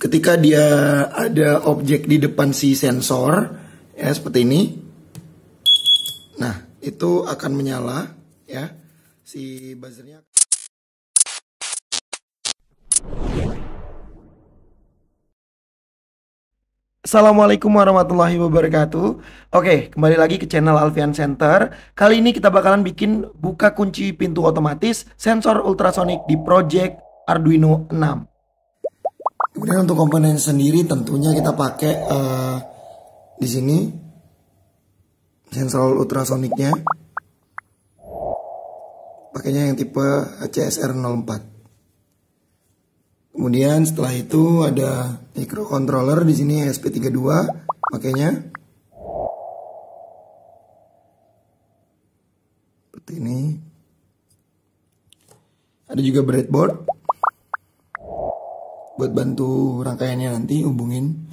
ketika dia ada objek di depan si sensor ya seperti ini. Nah, itu akan menyala ya si buzzernya. Assalamualaikum warahmatullahi wabarakatuh. Oke, kembali lagi ke channel Alfian Center. Kali ini kita bakalan bikin buka kunci pintu otomatis sensor ultrasonik di project Arduino 6. Kemudian untuk komponen sendiri tentunya kita pakai di sini sensor ultrasoniknya. Pakainya yang tipe HCSR04. Kemudian setelah itu ada microcontroller di sini ESP32 makanya seperti ini. Ada juga breadboard buat bantu rangkaiannya, nanti hubungin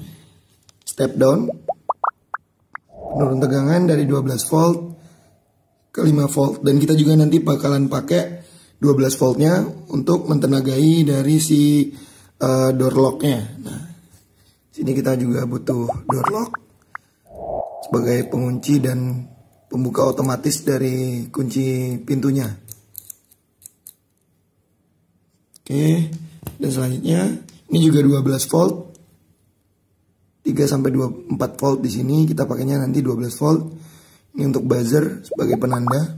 step down penurun tegangan dari 12 volt ke 5 volt, dan kita juga nanti bakalan pakai 12 voltnya untuk mentenagai dari si door locknya. Nah, sini kita juga butuh door lock sebagai pengunci dan pembuka otomatis dari kunci pintunya. Oke, dan selanjutnya ini juga 12 volt, 3 sampai 24 volt di sini kita pakainya nanti 12 volt. Ini untuk buzzer sebagai penanda.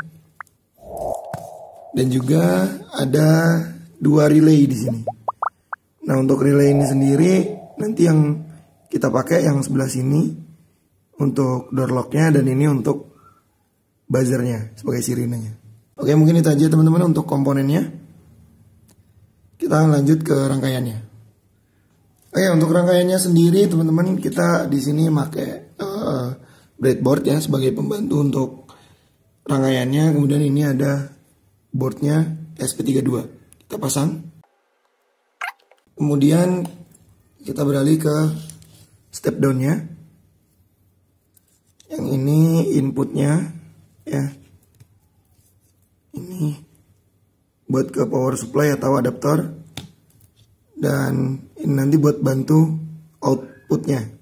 Dan juga ada 2 relay di sini. Nah, untuk relay ini sendiri nanti yang kita pakai yang sebelah sini untuk door locknya, dan ini untuk buzzernya sebagai sirinenya. Oke, mungkin itu aja teman-teman untuk komponennya. Kita lanjut ke rangkaiannya. Oke, untuk rangkaiannya sendiri teman-teman kita di sini pakai breadboard ya sebagai pembantu untuk rangkaiannya. Kemudian ini ada boardnya ESP32, kita pasang. Kemudian kita beralih ke step downnya. Yang ini inputnya ya, ini buat ke power supply atau adaptor, dan ini nanti buat bantu outputnya.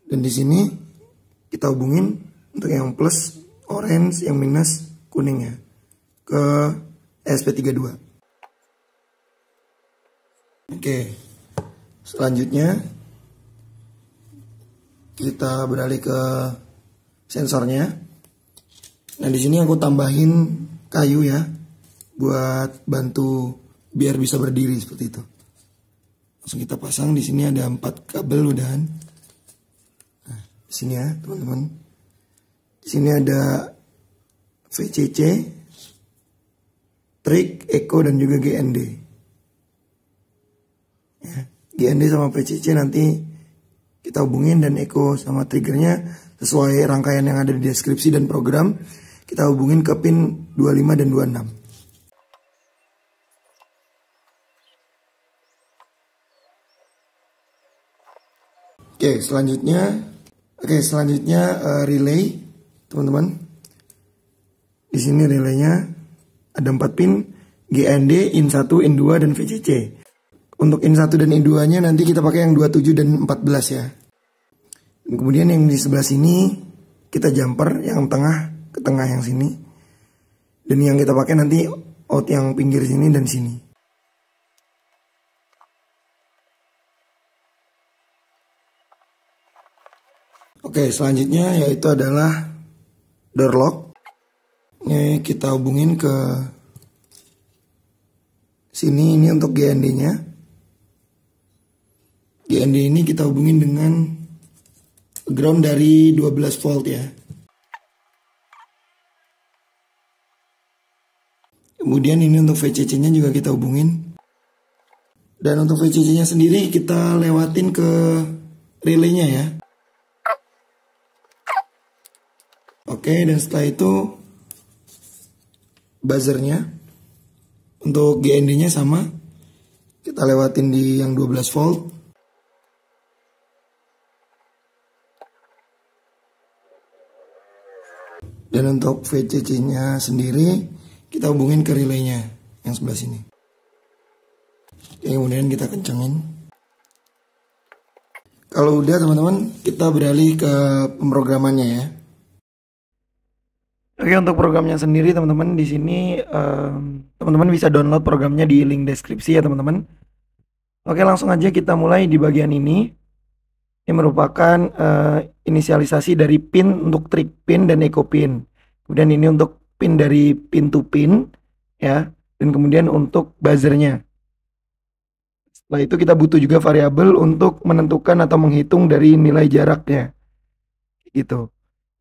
Dan di sini kita hubungin untuk yang plus orange, yang minus kuningnya ke ESP32. Oke, selanjutnya kita beralih ke sensornya. Nah, di sini aku tambahin kayu ya buat bantu biar bisa berdiri seperti itu. Langsung kita pasang. Di sini ada 4 kabel udahan. Nah, di sini ya teman-teman. Di sini ada VCC, trig, echo, dan juga GND. Ya, GND sama VCC nanti kita hubungin, dan echo sama triggernya sesuai rangkaian yang ada di deskripsi dan program. Kita hubungin ke pin 25 dan 26. Oke, selanjutnya relay teman-teman. Di sini relaynya ada 4 pin, GND, IN1, IN2, dan VCC. Untuk IN1 dan IN2-nya nanti kita pakai yang 27 dan 14 ya. Dan kemudian yang di sebelah sini kita jumper yang tengah ke tengah yang sini. Dan yang kita pakai nanti out yang pinggir sini dan sini. Oke, selanjutnya yaitu adalah door lock. Ini kita hubungin ke sini, ini untuk GND-nya. GND ini kita hubungin dengan ground dari 12 volt ya. Kemudian ini untuk VCC-nya juga kita hubungin. Dan untuk VCC-nya sendiri kita lewatin ke relay-nya ya. Oke, dan setelah itu buzzernya untuk GND-nya sama, kita lewatin di yang 12 volt. Dan untuk VCC-nya sendiri kita hubungin ke relay-nya yang sebelah sini. Kemudian kita kencengin. Kalau udah teman-teman, kita beralih ke pemrogramannya ya. Oke, untuk programnya sendiri teman-teman di sini teman-teman bisa download programnya di link deskripsi ya teman-teman. Oke, langsung aja kita mulai di bagian ini. Ini merupakan inisialisasi dari pin untuk trig pin dan echo pin. Kemudian ini untuk pin dari pin to pin ya, dan kemudian untuk buzzernya. Setelah itu kita butuh juga variabel untuk menentukan atau menghitung dari nilai jaraknya. Gitu.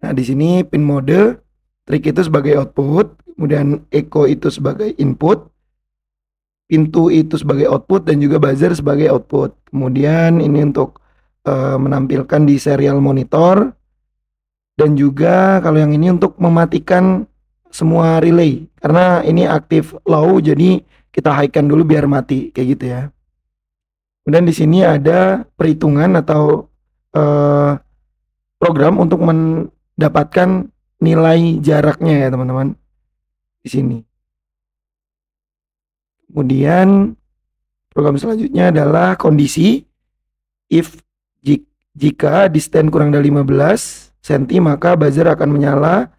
Nah, di sini pin mode, trig itu sebagai output, kemudian echo itu sebagai input, pintu itu sebagai output, dan juga buzzer sebagai output. Kemudian ini untuk menampilkan di serial monitor, dan juga kalau yang ini untuk mematikan semua relay, karena ini aktif low, jadi kita high-kan dulu biar mati, kayak gitu ya. Kemudian di sini ada perhitungan atau program untuk mendapatkan nilai jaraknya ya teman-teman di sini. Kemudian program selanjutnya adalah kondisi. If jika distance kurang dari 15 cm maka buzzer akan menyala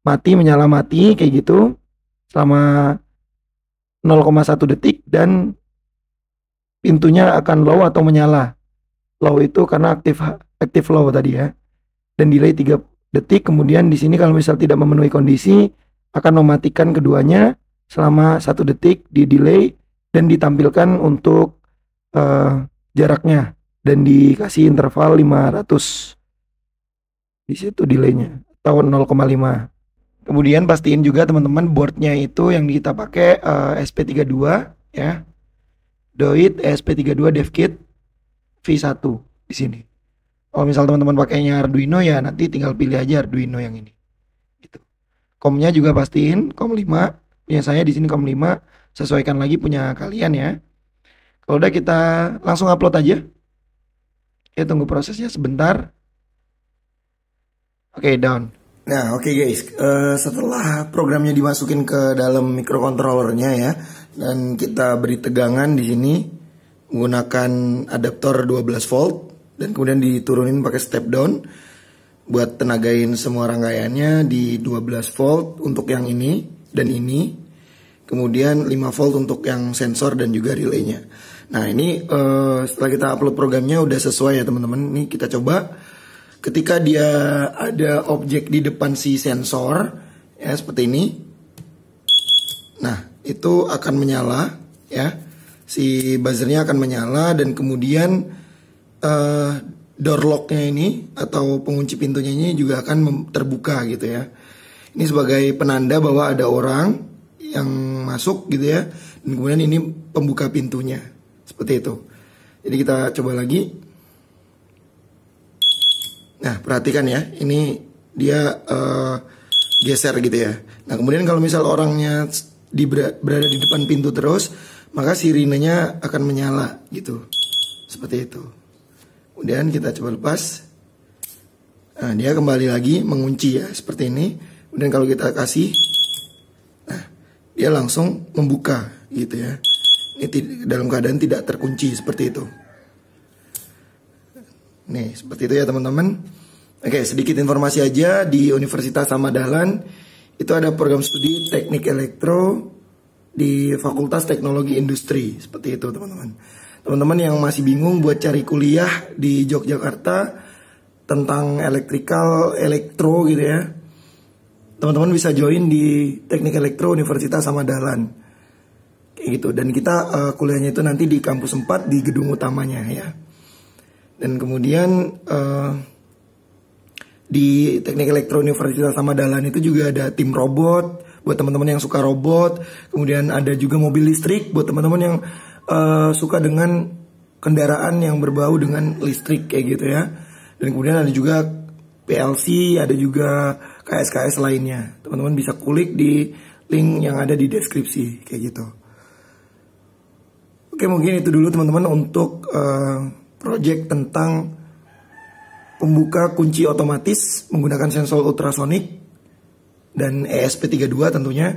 mati kayak gitu selama 0,1 detik, dan pintunya akan low atau menyala. Low itu karena aktif low tadi ya. Dan delay 3 detik. Kemudian di sini kalau misal tidak memenuhi kondisi akan mematikan keduanya selama 1 detik di delay, dan ditampilkan untuk jaraknya dan dikasih interval 500. Di situ delaynya atau 0,5. Kemudian pastiin juga teman-teman boardnya itu yang kita pakai SP32 ya. Doit SP32 DevKit V1 di sini. Kalau misal teman-teman pakainya Arduino ya nanti tinggal pilih aja Arduino yang ini. Gitu. COM-nya juga pastiin COM 5. Punya saya di sini COM 5. Sesuaikan lagi punya kalian ya. Kalau udah kita langsung upload aja. Ya tunggu prosesnya sebentar. Oke, down. Nah, oke guys, setelah programnya dimasukin ke dalam microcontrollernya ya, dan kita beri tegangan di sini menggunakan adaptor 12 volt, dan kemudian diturunin pakai step down buat tenagain semua rangkaiannya di 12 volt untuk yang ini dan ini, kemudian 5 volt untuk yang sensor dan juga relaynya. Nah ini setelah kita upload programnya udah sesuai ya teman-teman. Ini kita coba. Ketika dia ada objek di depan si sensor ya seperti ini, nah itu akan menyala ya, si buzzernya akan menyala, dan kemudian door locknya ini atau pengunci pintunya ini juga akan terbuka gitu ya. Ini sebagai penanda bahwa ada orang yang masuk gitu ya, dan kemudian ini pembuka pintunya seperti itu. Jadi kita coba lagi. Nah perhatikan ya, ini dia geser gitu ya. Nah kemudian kalau misal orangnya berada di depan pintu terus, maka sirinenya akan menyala gitu, seperti itu. Kemudian kita coba lepas. Nah dia kembali lagi mengunci ya, seperti ini. Kemudian kalau kita kasih, nah dia langsung membuka gitu ya. Ini dalam keadaan tidak terkunci seperti itu. Nih, seperti itu ya teman-teman. Oke, sedikit informasi aja, di Universitas Ahmad Dahlan itu ada program studi Teknik Elektro di Fakultas Teknologi Industri. Seperti itu teman-teman. Teman-teman yang masih bingung buat cari kuliah di Yogyakarta tentang elektro gitu ya, teman-teman bisa join di Teknik Elektro Universitas Ahmad Dahlan. Kayak gitu. Dan kita kuliahnya itu nanti di kampus 4 di gedung utamanya ya. Dan kemudian di Teknik Elektro Universitas Ahmad Dahlan itu juga ada tim robot buat teman-teman yang suka robot. Kemudian ada juga mobil listrik buat teman-teman yang suka dengan kendaraan yang berbau dengan listrik kayak gitu ya. Dan kemudian ada juga PLC, ada juga KS-KS lainnya. Teman-teman bisa kulik di link yang ada di deskripsi kayak gitu. Oke, mungkin itu dulu teman-teman untuk project tentang pembuka kunci otomatis menggunakan sensor ultrasonik dan ESP32 tentunya.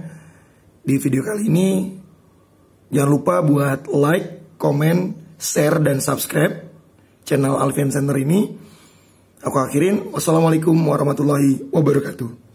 Di video kali ini jangan lupa buat like, komen, share, dan subscribe channel Alfian Center ini. Aku akhirin, wassalamualaikum warahmatullahi wabarakatuh.